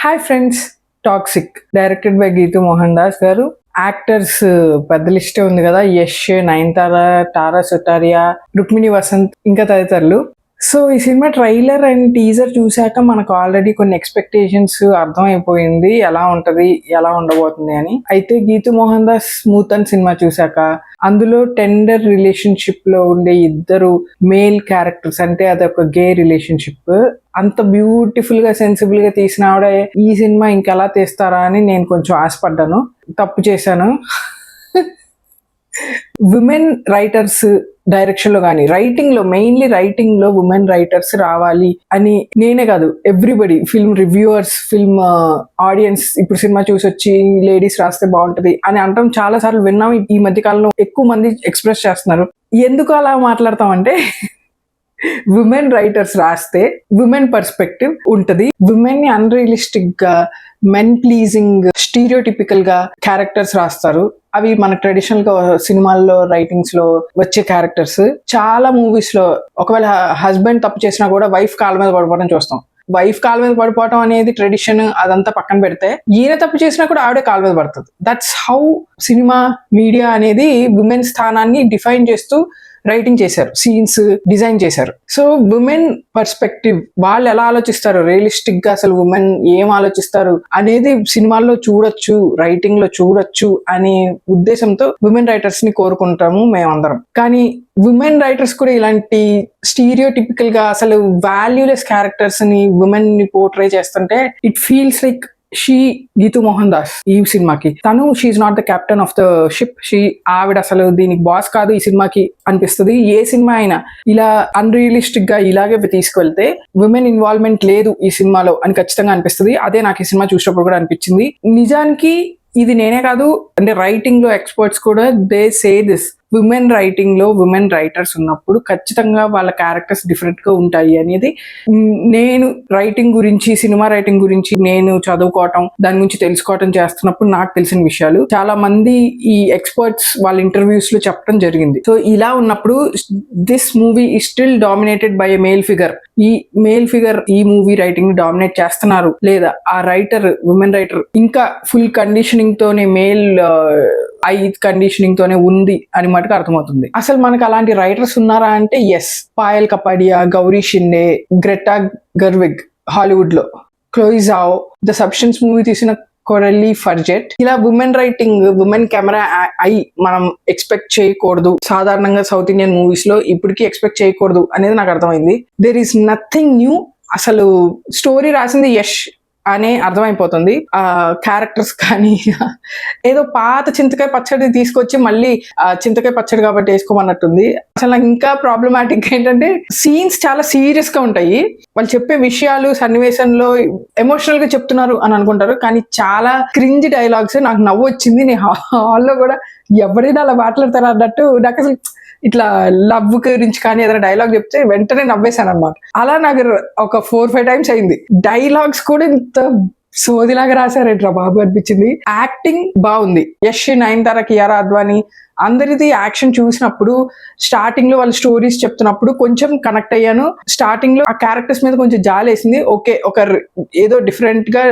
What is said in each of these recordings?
Hi friends, toxic directed by Geethu Mohan Das గారు. Actors పెద్ద లిస్టే ఉంది కదా, యష్, నయనతార, తారా సుతారియా, రుక్మిణి వసంత్, ఇంకా తదితరులు. సో ఈ సినిమా ట్రైలర్ అండ్ టీజర్ చూశాక మనకు ఆల్రెడీ కొన్ని ఎక్స్పెక్టేషన్స్ అర్థమైపోయింది ఎలా ఉంటది, ఎలా ఉండబోతుంది అని. అయితే గీతూ మోహన్ దాస్ స్మూత్ అని సినిమా చూశాక అందులో టెండర్ రిలేషన్షిప్ లో ఉండే ఇద్దరు మేల్ క్యారెక్టర్స్, అంటే అదొక గే రిలేషన్షిప్, అంత బ్యూటిఫుల్ గా సెన్సిబుల్ గా తీసిన ఆవిడ ఈ సినిమా ఇంకెలా తీస్తారా అని నేను కొంచెం ఆశపడ్డాను. తప్పు చేశాను. విమెన్ రైటర్స్ డైరెక్షన్ లో కానీ, రైటింగ్ లో, మెయిన్లీ రైటింగ్ లో విమెన్ రైటర్స్ రావాలి అని నేనే కాదు, everybody, film reviewers, film audience ఇప్పుడు సినిమా చూసి వచ్చి లేడీస్ రాస్తే బాగుంటది అని అంటాం చాలా సార్లు విన్నాం. ఈ మధ్య కాలంలో ఎక్కువ మంది ఎక్స్ప్రెస్ చేస్తున్నారు. ఎందుకు అలా మాట్లాడతామంటే విమెన్ రైటర్స్ రాస్తే విమెన్ పర్స్పెక్టివ్ ఉంటది. విమెన్ ని అన్రియలిస్టిక్ గా, మెన్ ప్లీజింగ్, స్టీరియోటిపికల్ గా క్యారెక్టర్స్ రాస్తారు. అవి మన ట్రెడిషనల్ గా సినిమాల్లో రైటింగ్స్ లో వచ్చే క్యారెక్టర్స్. చాలా మూవీస్ లో ఒకవేళ హస్బెండ్ తప్పు చేసినా కూడా వైఫ్ కాళ్ళ మీద పడిపోవడం చూస్తాం. వైఫ్ కాళ్ళ మీద పడిపోవడం అనేది ట్రెడిషన్, అదంతా పక్కన పెడితే ఈయన తప్పు చేసినా కూడా ఆవిడే కాళ్ళ మీద పడుతుంది. దట్స్ హౌ సినిమా మీడియా అనేది విమెన్ స్థానాన్ని డిఫైన్ చేస్తూ రైటింగ్ చేశారు, సీన్స్ డిజైన్ చేశారు. సో విమెన్ పర్స్పెక్టివ్, వాళ్ళు ఎలా ఆలోచిస్తారు, రియలిస్టిక్ గా అసలు ఉమెన్ ఏం ఆలోచిస్తారు అనేది సినిమాల్లో చూడొచ్చు, రైటింగ్ లో చూడొచ్చు అనే ఉద్దేశంతో విమెన్ రైటర్స్ ని కోరుకుంటాము మేమందరం. కానీ విమెన్ రైటర్స్ కూడా ఇలాంటి స్టీరియోటిపికల్ గా అసలు వాల్యూలెస్ క్యారెక్టర్స్ ని విమెన్ ని పోర్ట్రే చేస్తుంటే it feels like Geetu Mohan Das ఈ సినిమాకి తను she not the captain of the ship. ఆవిడ అసలు దీనికి బాస్ కాదు ఈ సినిమాకి అనిపిస్తుంది. ఏ సినిమా అయినా ఇలా అన్రియలిస్టిక్ గా ఇలాగే తీసుకెళ్తే విమెన్ ఇన్వాల్వ్మెంట్ లేదు ఈ సినిమాలో అని ఖచ్చితంగా అనిపిస్తుంది. అదే నాకు ఈ సినిమా చూసినప్పుడు కూడా అనిపించింది. నిజానికి ఇది నేనే కాదు, అంటే రైటింగ్ లో ఎక్స్పర్ట్స్ కూడా they say this, women writing లో విమెన్ రైటర్స్ ఉన్నప్పుడు ఖచ్చితంగా వాళ్ళ క్యారెక్టర్స్ డిఫరెంట్ గా ఉంటాయి అనేది. నేను రైటింగ్ గురించి, సినిమా రైటింగ్ గురించి నేను చదువుకోవటం, దాని గురించి తెలుసుకోవటం చేస్తున్నప్పుడు నాకు తెలిసిన విషయాలు చాలా మంది ఈ ఎక్స్పర్ట్స్ వాళ్ళ ఇంటర్వ్యూస్ లో చెప్పడం జరిగింది. సో ఇలా ఉన్నప్పుడు this movie is still dominated by a male figure. ఈ మేల్ ఫిగర్ ఈ మూవీ రైటింగ్ డామినేట్ చేస్తున్నారు, లేదా ఆ రైటర్, విమెన్ రైటర్ ఇంకా ఫుల్ కండిషనింగ్ తోనే, మేల్ ఐ కండిషనింగ్ తోనే ఉంది అని మటుకు అర్థమవుతుంది. అసలు మనకు అలాంటి రైటర్స్ ఉన్నారా అంటే yes, Payal Kapadia, Gauri Shinde, Greta Gerwig Hollywood లో, Chloe Zhao the substance movie తీసిన కొరెల్లీ ఫర్జెట్, ఇలా women writing, women camera eye మనం ఎక్స్పెక్ట్ చేయకూడదు సాధారణంగా సౌత్ ఇండియన్ మూవీస్ లో, ఇప్పటికీ ఎక్స్పెక్ట్ చేయకూడదు అనేది నాకు అర్థమైంది. There is nothing new. అసలు స్టోరీ రాసింది యష్ అనే అర్థమైపోతుంది. ఆ క్యారెక్టర్స్ కానీ ఏదో పాత చింతకాయ పచ్చడి తీసుకొచ్చి మళ్ళీ చింతకాయ పచ్చడి కాబట్టి వేసుకోమన్నట్టుంది. అసలు నాకు ఇంకా ప్రాబ్లమాటిక్ ఏంటంటే సీన్స్ చాలా సీరియస్ గా ఉంటాయి. వాళ్ళు చెప్పే విషయాలు సన్నివేశంలో ఎమోషనల్ గా చెప్తున్నారు అని అనుకుంటారు, కానీ చాలా క్రింజ్ డైలాగ్స్. నాకు నవ్వు వచ్చింది. నేను హాల్లో కూడా ఎవరైనా అలా మాట్లాడతారు అన్నట్టు, నాకు అసలు ఇట్లా లవ్ గురించి కానీ ఏదైనా డైలాగ్ చెప్తే వెంటనే నవ్వేశాను అనమాట. అలా నాకు ఒక 4-5 టైమ్స్ అయింది. డైలాగ్స్ కూడా ఇంత సోదిలాగా రాశారేంట్రా బాబు అనిపించింది. యాక్టింగ్ బాగుంది. యష్, నయనతార, కియారా అద్వానీ అందరిది యాక్షన్ చూసినప్పుడు, స్టార్టింగ్ లో వాళ్ళ స్టోరీస్ చెప్తున్నప్పుడు కొంచెం కనెక్ట్ అయ్యాను. స్టార్టింగ్ లో ఆ క్యారెక్టర్స్ మీద కొంచెం జాలేసింది. ఓకే, ఒక ఏదో డిఫరెంట్ గా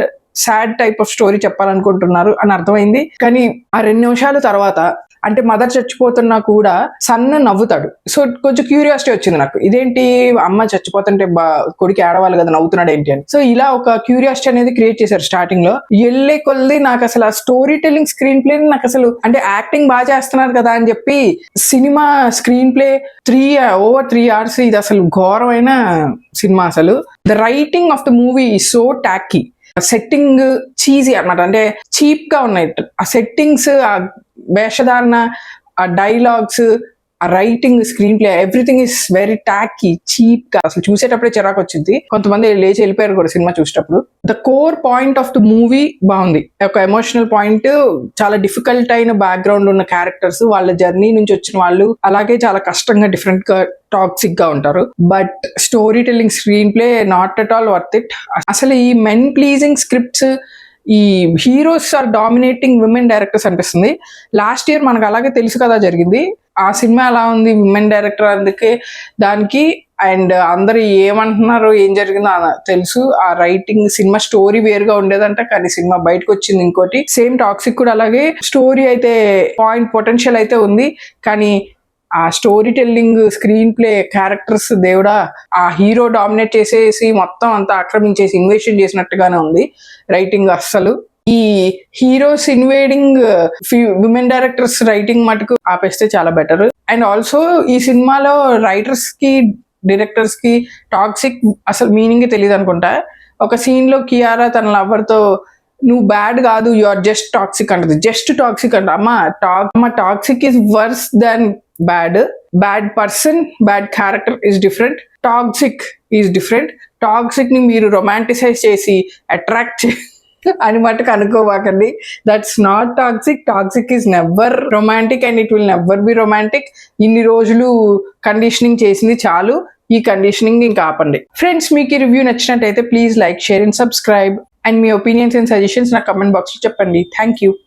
సాడ్ టైప్ ఆఫ్ స్టోరీ చెప్పాలనుకుంటున్నారు అని అర్థమైంది. కానీ ఆ 2 నిమిషాల తర్వాత, అంటే మదర్ చచ్చిపోతున్నా కూడా సన్న నవ్వుతాడు. సో కొంచెం క్యూరియాసిటీ వచ్చింది నాకు, ఇదేంటి అమ్మ చచ్చిపోతుంటే కొడుకు ఏడవాలి కదా, నవ్వుతున్నాడు ఏంటి అని. సో ఇలా ఒక క్యూరియాసిటీ అనేది క్రియేట్ చేశారు స్టార్టింగ్ లో. వెళ్ళే కొద్ది నాకు అసలు ఆ స్టోరీ టెల్లింగ్, స్క్రీన్ ప్లే నాకు అసలు, అంటే యాక్టింగ్ బాగా చేస్తున్నారు కదా అని చెప్పి cinema screenplay over 3 hours, ఇది అసలు ఘోరమైన సినిమా. అసలు the writing of the movie is so talky. Setting cheesy అన్నమాట, అంటే చీప్ గా ఉన్నాయి ఆ సెట్టింగ్స్, ఆ వేషధారణ, ఆ డైలాగ్స్, ఆ writing, screenplay, everything is very talky, cheap గా. అసలు చూసేటప్పుడే చిరాకు వచ్చింది. కొంతమంది లేచి వెళ్ళిపోయారు కూడా సినిమా చూసేటప్పుడు. The core point of the movie బాగుంది. ఒక ఎమోషనల్ పాయింట్, చాలా డిఫికల్ట్ అయిన బ్యాక్గ్రౌండ్ ఉన్న క్యారెక్టర్స్, వాళ్ళ జర్నీ నుంచి వచ్చిన వాళ్ళు అలాగే చాలా కష్టంగా, డిఫరెంట్ గా, టాక్సిక్ గా ఉంటారు. But story telling, screenplay not at all worth it. అసలు ఈ మెన్ ప్లీజింగ్ స్క్రిప్ట్స్, ఈ heroes are dominating women directors అనిపిస్తుంది. లాస్ట్ ఇయర్ మనకు అలాగే తెలుసు కదా జరిగింది. ఆ సినిమా అలా ఉంది, విమెన్ డైరెక్టర్ అందుకే దానికి. అండ్ అందరు ఏమంటున్నారు, ఏం జరిగిందో తెలుసు. ఆ రైటింగ్, సినిమా స్టోరీ వేరుగా ఉండేదంట, కానీ సినిమా బయటకు వచ్చింది ఇంకోటి. సేమ్ టాక్సిక్ కూడా అలాగే స్టోరీ అయితే పాయింట్ పొటెన్షియల్ అయితే ఉంది, కానీ ఆ story telling, screen play, characters దేవుడా, ఆ హీరో డామినేట్ చేసేసి మొత్తం అంతా ఆక్రమించేసి ఇన్వేషన్ చేసినట్టుగానే ఉంది రైటింగ్. అస్సలు ఈ heroes invading women directors writing మటుకు ఆపేస్తే చాలా బెటర్. అండ్ ఆల్సో ఈ సినిమాలో రైటర్స్ కి, డైరెక్టర్స్ కి టాక్సిక్ అసలు మీనింగ్ తెలియదు అనుకుంటా. ఒక సీన్ లో కియారా తన లవర్ తో నువ్వు బ్యాడ్ కాదు, యు ఆర్ జస్ట్ టాక్సిక్ అంటది. జస్ట్ టాక్సిక్ అంట. అమ్మ toxic is worse than bad person, bad character is different, toxic is different. Toxic ని మీరు రొమాంటిసైజ్ చేసి అట్రాక్ట్ అని మటుకు అనుకోవాకండి. That's not toxic. Toxic is never romantic and it will never be romantic. ఇన్ని రోజులు కండిషనింగ్ చేసింది చాలు, ఈ కండిషనింగ్ ఇంకా ఆపండి. ఫ్రెండ్స్, మీకు ఈ రివ్యూ నచ్చినట్టయితే please like, share and subscribe. And me opinions and suggestions నా కమెంట్ బాక్స్లో చెప్పండి. Thank you.